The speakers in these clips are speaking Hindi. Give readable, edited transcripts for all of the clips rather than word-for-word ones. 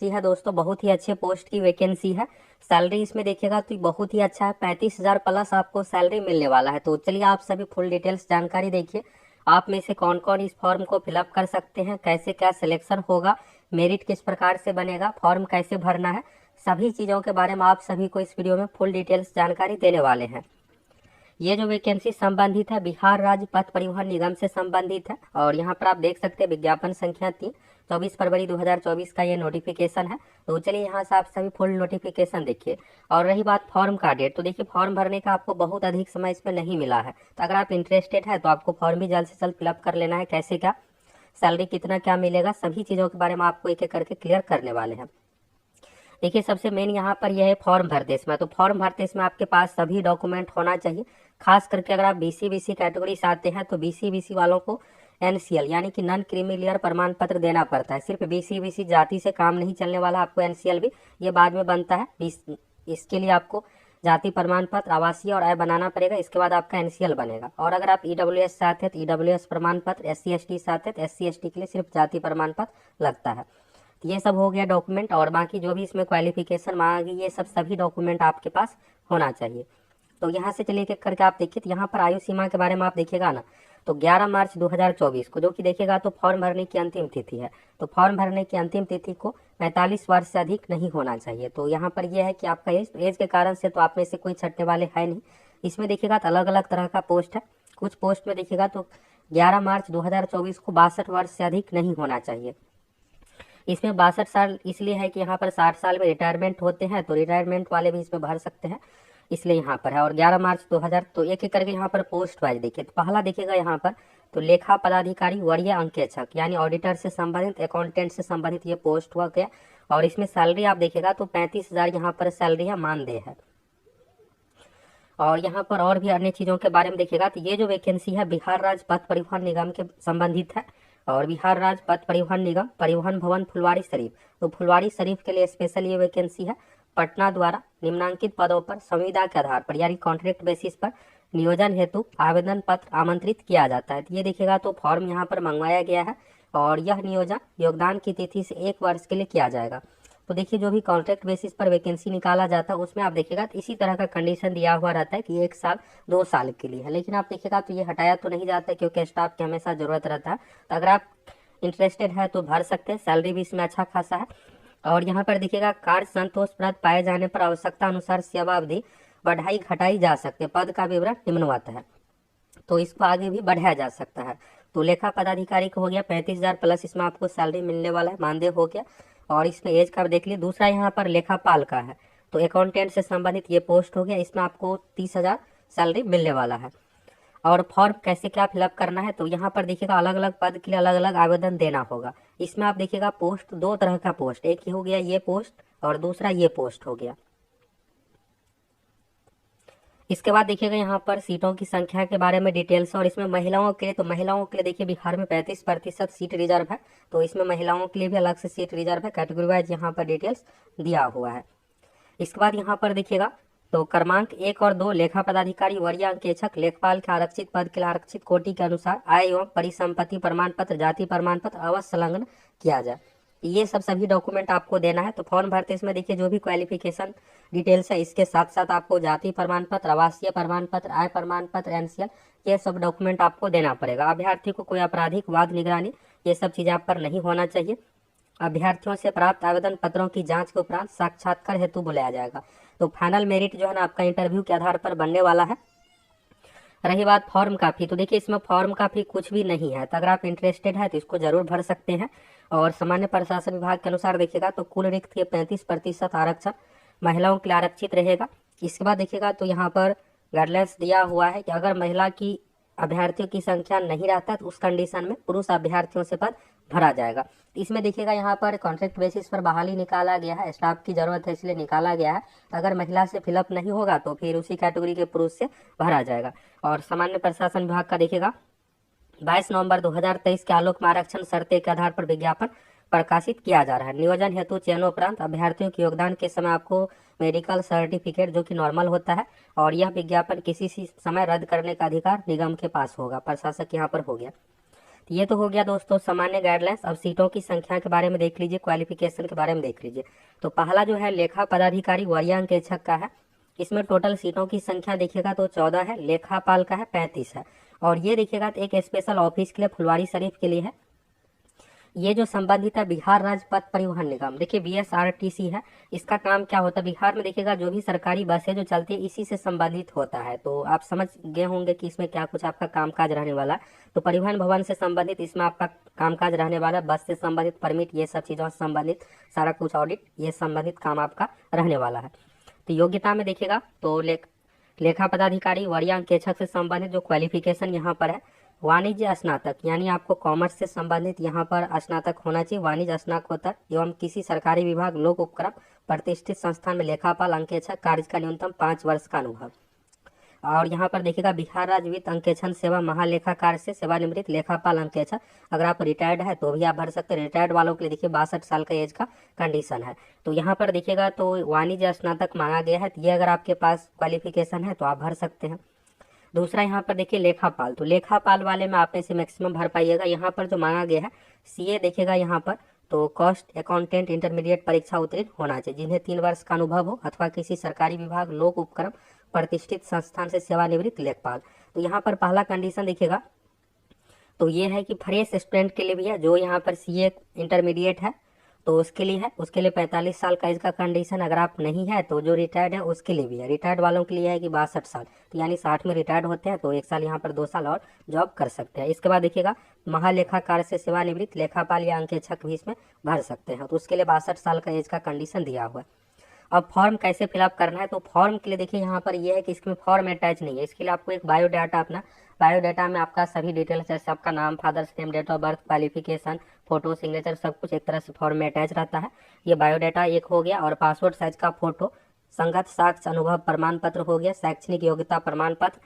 जी है दोस्तों, बहुत ही अच्छे पोस्ट की वैकेंसी है। सैलरी इसमें देखिएगा तो बहुत ही अच्छा है, 35,000 प्लस आपको सैलरी मिलने वाला है। तो चलिए आप सभी फुल डिटेल्स जानकारी देखिए। आप में से कौन कौन इस फॉर्म को फिलअप कर सकते हैं, कैसे क्या सिलेक्शन होगा, मेरिट किस प्रकार से बनेगा, फॉर्म कैसे भरना है, सभी चीज़ों के बारे में आप सभी को इस वीडियो में फुल डिटेल्स जानकारी देने वाले हैं। ये जो वैकेंसी संबंधित है बिहार राज्य पथ परिवहन निगम से संबंधित है। और यहाँ पर आप देख सकते हैं विज्ञापन संख्या 3, 24 फरवरी 2024 का ये नोटिफिकेशन है। तो चलिए यहाँ से आप सभी फुल नोटिफिकेशन देखिए। और रही बात फॉर्म का डेट, तो देखिए फॉर्म भरने का आपको बहुत अधिक समय इसमें नहीं मिला है। तो अगर आप इंटरेस्टेड है तो आपको फॉर्म भी जल्द से जल्द फिलअप कर लेना है। कैसे क्या सैलरी कितना क्या मिलेगा, सभी चीज़ों के बारे में आपको एक एक करके क्लियर करने वाले हैं। देखिए सबसे मेन यहाँ पर यह है फॉर्म भरते इसमें। तो फॉर्म भरते इसमें आपके पास सभी डॉक्यूमेंट होना चाहिए। खास करके अगर आप बीसी कैटेगरी से आते हैं तो बीसी वालों को एनसीएल यानी कि नॉन क्रीमी लेयर प्रमाण पत्र देना पड़ता है। सिर्फ बीसी जाति से काम नहीं चलने वाला, आपको एनसीएल भी ये बाद में बनता है। इसके लिए आपको जाति प्रमाण पत्र, आवासीय और आय बनाना पड़ेगा। इसके बाद आपका एनसीएल बनेगा। और अगर आप ईडब्ल्यूएस से आते हैं तो ईडब्ल्यूएस प्रमाण पत्र, SC ST से आते हैं तो SC ST के लिए सिर्फ जाति प्रमाण पत्र लगता है। तो ये सब हो गया डॉक्यूमेंट। और बाकी जो भी इसमें क्वालिफिकेशन मांगा गई ये सब सभी डॉक्यूमेंट आपके पास होना चाहिए। तो यहाँ से चलिए एक करके आप देखिए। तो यहाँ पर आयु सीमा के बारे में आप देखिएगा ना, तो 11 मार्च 2024 को जो कि देखिएगा तो फॉर्म भरने की अंतिम तिथि है। तो फॉर्म भरने की अंतिम तिथि को 45 वर्ष से अधिक नहीं होना चाहिए। तो यहाँ पर यह है कि आपका एज के कारण से तो आप में से कोई छटने वाले है नहीं। इसमें देखिएगा तो अलग अलग तरह का पोस्ट है। कुछ पोस्ट में देखिएगा तो 11 मार्च 2024 को 62 वर्ष से अधिक नहीं होना चाहिए। इसमें 62 साल इसलिए है कि यहाँ पर 60 साल में रिटायरमेंट होते हैं, तो रिटायरमेंट वाले भी इसमें भर सकते हैं, इसलिए यहाँ पर है। और 11 मार्च 2000 तो एक एक करके यहाँ पर पोस्ट वाइज देखिए। तो पहला देखिएगा यहाँ पर तो लेखा पदाधिकारी वरीय अंकेक्षक यानी ऑडिटर से संबंधित, अकाउंटेंट से संबंधित ये पोस्ट हुआ गया। और इसमें सैलरी आप देखिएगा तो 35,000 यहाँ पर सैलरी है, मानदेय है। और यहाँ पर और भी अन्य चीज़ों के बारे में देखिएगा तो ये जो वैकेंसी है बिहार राज्य पथ परिवहन निगम के संबंधित है। और बिहार राज्य पथ परिवहन निगम परिवहन भवन फुलवारी शरीफ, तो फुलवारी शरीफ के लिए स्पेशल ये वैकेंसी है। पटना द्वारा निम्नांकित पदों पर संविदा के आधार पर यानी कॉन्ट्रैक्ट बेसिस पर नियोजन हेतु आवेदन पत्र आमंत्रित किया जाता है। तो ये देखिएगा तो फॉर्म यहाँ पर मंगवाया गया है। और यह नियोजन योगदान की तिथि से 1 वर्ष के लिए किया जाएगा। तो देखिए जो भी कॉन्ट्रैक्ट बेसिस पर वैकेंसी निकाला जाता है उसमें आप देखिएगा तो इसी तरह का कंडीशन दिया हुआ रहता है कि 1 साल 2 साल के लिए है। लेकिन आप देखिएगा तो ये हटाया तो नहीं जाता क्योंकि स्टाफ की हमेशा जरूरत रहता है। तो अगर आप इंटरेस्टेड है तो भर सकते हैं। सैलरी भी इसमें अच्छा खासा है। और यहाँ पर देखिएगा कार्य संतोषप्रद पाए जाने पर आवश्यकता अनुसार सेवा अवधि बढ़ाई घटाई जा सकती है। पद का विवरण निम्नवत है, तो इसको आगे भी बढ़ाया जा सकता है। तो लेखा पदाधिकारी को हो गया 35,000 प्लस इसमें आपको सैलरी मिलने वाला है, मानदेय हो गया। और इसमें एज का देख लिए। दूसरा यहाँ पर लेखापाल का है, तो अकाउंटेंट से संबंधित ये पोस्ट हो गया। इसमें आपको 30,000 सैलरी मिलने वाला है। और फॉर्म कैसे क्या फिलअप करना है, तो यहाँ पर देखिएगा अलग अलग पद के लिए अलग अलग आवेदन देना होगा। इसमें आप देखिएगा पोस्ट 2 तरह का पोस्ट, एक ही हो गया ये पोस्ट और दूसरा ये पोस्ट हो गया। इसके बाद देखिएगा यहाँ पर सीटों की संख्या के बारे में डिटेल्स। और इसमें महिलाओं के लिए, तो महिलाओं के लिए देखिए बिहार में 35% सीट रिजर्व है। तो इसमें महिलाओं के लिए भी अलग से सीट रिजर्व है, कैटेगरी वाइज यहाँ पर डिटेल्स दिया हुआ है। इसके बाद यहाँ पर देखिएगा तो क्रमांक 1 और 2 लेखा पदाधिकारी वरीय अंकेक्षक लेखपाल के आरक्षित पद के लिए आरक्षित कोटि के अनुसार आय एवं परिसंपत्ति प्रमाण पत्र, जाति प्रमाण पत्र अवश्य संलग्न किया जाए। ये सब सभी डॉक्यूमेंट आपको देना है। तो फॉर्म भरते इसमें देखिए जो भी क्वालिफिकेशन डिटेल्स है इसके साथ साथ आपको जाति प्रमाण पत्र, आवासीय प्रमाण पत्र, आय प्रमाण पत्र, एनसीएल ये सब डॉक्यूमेंट आपको देना पड़ेगा। अभ्यर्थी को कोई आपराधिक वाद निगरानी ये सब चीज़ें आप पर नहीं होना चाहिए। अभ्यर्थियों से प्राप्त आवेदन पत्रों की जांच के उपरांत साक्षात्कार हेतु बुलाया जाएगा। तो फाइनल मेरिट जो है ना आपका इंटरव्यू के आधार पर बनने वाला है। रही बात फॉर्म का फी, तो देखिए इसमें फॉर्म का फी कुछ भी नहीं है। तो अगर आप इंटरेस्टेड है तो इसको जरूर भर सकते हैं। और सामान्य प्रशासन विभाग के अनुसार देखिएगा तो कुल रिक्त के 35% आरक्षण महिलाओं के लिए आरक्षित रहेगा। इसके बाद देखिएगा तो यहाँ पर गाइडलाइंस दिया हुआ है कि अगर महिला की अभ्यर्थियों की संख्या नहीं रहता तो उस कंडीशन में पुरुष अभ्यर्थियों से पद भरा जाएगा। इसमें देखिएगा यहाँ पर कॉन्ट्रैक्ट बेसिस पर बहाली निकाला गया है, स्टाफ की जरूरत है इसलिए निकाला गया है। अगर महिला से फिलअप नहीं होगा तो फिर उसी कैटेगरी के पुरुष से भरा जाएगा। और सामान्य प्रशासन विभाग का देखिएगा 22 नवंबर 2023 के आलोक में आरक्षण शर्तें के आधार पर विज्ञापन प्रकाशित किया जा रहा है। नियोजन हेतु चयनोपरांत अभ्यर्थियों के योगदान के समय आपको मेडिकल सर्टिफिकेट जो कि नॉर्मल होता है, और यह विज्ञापन किसी समय रद्द करने का अधिकार निगम के पास होगा, प्रशासक यहाँ पर हो गया। तो ये तो हो गया दोस्तों सामान्य गाइडलाइंस। अब सीटों की संख्या के बारे में देख लीजिए, क्वालिफिकेशन के बारे में देख लीजिए। तो पहला जो है लेखा पदाधिकारी वरीय अंकेक्षक का है। इसमें टोटल सीटों की संख्या देखिएगा तो 14 है, लेखापाल का है 35 है। और ये देखिएगा तो एक स्पेशल ऑफिस के लिए फुलवारी शरीफ के लिए है। ये जो संबंधित है बिहार राज्य पथ परिवहन निगम, देखिए BSRTC है। इसका काम क्या होता है, बिहार में देखिएगा जो भी सरकारी बसें जो चलती है इसी से संबंधित होता है। तो आप समझ गए होंगे कि इसमें क्या कुछ आपका कामकाज रहने वाला है। तो परिवहन भवन से संबंधित इसमें आपका कामकाज रहने वाला, बस से संबंधित परमिट, ये सब चीज़ों से संबंधित सारा कुछ ऑडिट, ये संबंधित काम आपका रहने वाला है। तो योग्यता में देखिएगा तो लेखा पदाधिकारी वरीय अंकेक्षक से संबंधित जो क्वालिफिकेशन यहाँ पर है, वाणिज्य स्नातक, यानी आपको कॉमर्स से संबंधित यहाँ पर स्नातक होना चाहिए, वाणिज्य स्नातकोत्तर एवं किसी सरकारी विभाग, लोक उपक्रम, प्रतिष्ठित संस्थान में लेखापाल अंकेक्षक कार्य का न्यूनतम 5 वर्ष का अनुभव। और यहाँ पर देखिएगा बिहार राज्य वित्त अंकेक्षण सेवा महालेखाकार से सेवानिवृत्त लेखापाल अंकेक्षक, अगर आप रिटायर्ड है तो भी आप भर सकते हैं। रिटायर्ड वालों के लिए देखिए 62 साल का एज का कंडीशन है। तो यहाँ पर देखिएगा तो वाणिज्य स्नातक मांगा गया है, तो ये अगर आपके पास क्वालिफिकेशन है तो आप भर सकते हैं। दूसरा यहाँ पर देखिए लेखापाल, तो लेखापाल वाले में आप में से मैक्सिमम भर पाइएगा। यहाँ पर जो मांगा गया है CA देखिएगा यहाँ पर तो कॉस्ट अकाउंटेंट इंटरमीडिएट परीक्षा उत्तीर्ण होना चाहिए, जिन्हें 3 वर्ष का अनुभव हो, अथवा किसी सरकारी विभाग, लोक उपक्रम, प्रतिष्ठित संस्थान से सेवानिवृत्त लेखपाल। तो यहाँ पर पहला कंडीशन देखिएगा तो ये है कि फ्रेश स्टूडेंट के लिए भी है, जो यहाँ पर CA इंटरमीडिएट है तो उसके लिए है, उसके लिए 45 साल का एज का कंडीशन। अगर आप नहीं है तो जो रिटायर्ड है उसके लिए भी है। रिटायर्ड वालों के लिए है कि 62 साल, तो यानी 60 में रिटायर्ड होते हैं तो 1 साल यहाँ पर 2 साल और जॉब कर सकते हैं। इसके बाद देखिएगा महालेखाकार से सेवानिवृत्त लेखापाल या अंकेक्षक भी इसमें भर सकते हैं, तो उसके लिए 62 साल का एज का कंडीशन दिया हुआ है। अब फॉर्म कैसे फिलअप करना है, तो फॉर्म के लिए देखिए यहाँ पर ये है कि इसमें फॉर्म अटैच नहीं है। इसके लिए आपको एक बायोडाटा, अपना बायोडाटा में आपका सभी डिटेल्स जैसे आपका नाम, father's name, date of birth, qualification, photo, signature, सब कुछ एक तरह से फॉर्म में अटैच रहता है। ये बायोडाटा एक हो गया। और पासपोर्ट साइज का फोटो, संगत साक्ष्य अनुभव प्रमाण पत्र हो गया, शैक्षणिक योग्यता प्रमाण पत्र,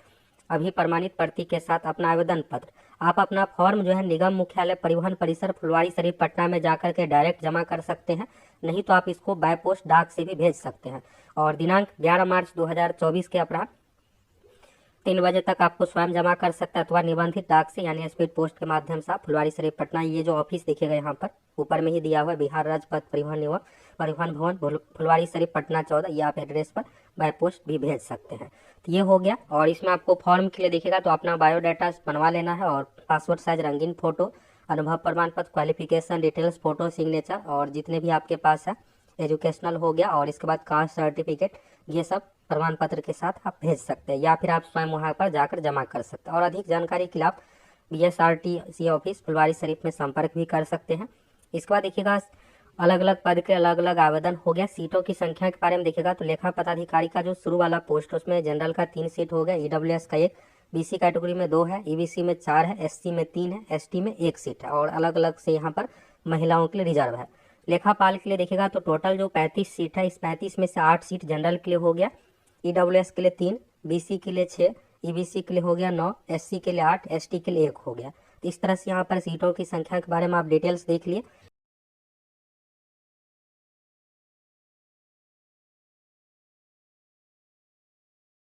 अभी प्रमाणित प्रति के साथ अपना आवेदन पत्र। आप अपना फॉर्म जो है निगम मुख्यालय परिवहन परिसर फुलवारी शरीफ पटना में जाकर के डायरेक्ट जमा कर सकते हैं, नहीं तो आप इसको बाय पोस्ट डाक से भी भेज सकते हैं। और दिनांक 11 मार्च 2024 के अपराह्न 3 बजे तक आपको स्वयं जमा कर सकते हैं, अथवा निबंधित डाक से यानी स्पीड पोस्ट के माध्यम से आप फुलवारी शरीफ पटना, ये जो ऑफिस देखिएगा यहाँ पर ऊपर में ही दिया हुआ है, बिहार राज्य पथ परिवहन निगम परिवहन भवन फुलवारी शरीफ पटना 14, ये आप एड्रेस पर बाय पोस्ट भी भेज सकते हैं। तो ये हो गया। और इसमें आपको फॉर्म के लिए देखिएगा तो अपना बायोडाटा बनवा लेना है, और पासपोर्ट साइज रंगीन फोटो, अनुभव प्रमाण पत्र, क्वालिफिकेशन डिटेल्स, फोटो, सिग्नेचर, और जितने भी आपके पास है एजुकेशनल हो गया, और इसके बाद कास्ट सर्टिफिकेट, ये सब प्रमाण पत्र के साथ आप भेज सकते हैं, या फिर आप स्वयं वहाँ पर जाकर जमा कर सकते हैं। और अधिक जानकारी के लिए आप BSRTC ऑफिस फुलवारी शरीफ में संपर्क भी कर सकते हैं। इसके बाद देखिएगा अलग अलग पद के अलग अलग आवेदन हो गया। सीटों की संख्या के बारे में देखिएगा तो लेखा पदाधिकारी का जो शुरू वाला पोस्ट, उसमें जनरल का 3 सीट हो गया, EWS का 1, BC कैटेगरी में 2 है, EBC में 4 है, SC में 3 है, ST में 1 सीट है, और अलग अलग से यहाँ पर महिलाओं के लिए रिजर्व है। लेखापाल के लिए देखिएगा तो टोटल जो 35 सीट है, इस 35 में से 8 सीट जनरल के लिए हो गया, EWS के लिए 3, BC के लिए 6, EBC के लिए हो गया 9, SC के लिए 8, ST के लिए 1 हो गया। तो इस तरह से यहाँ पर सीटों की संख्या के बारे में आप डिटेल्स देख लिए।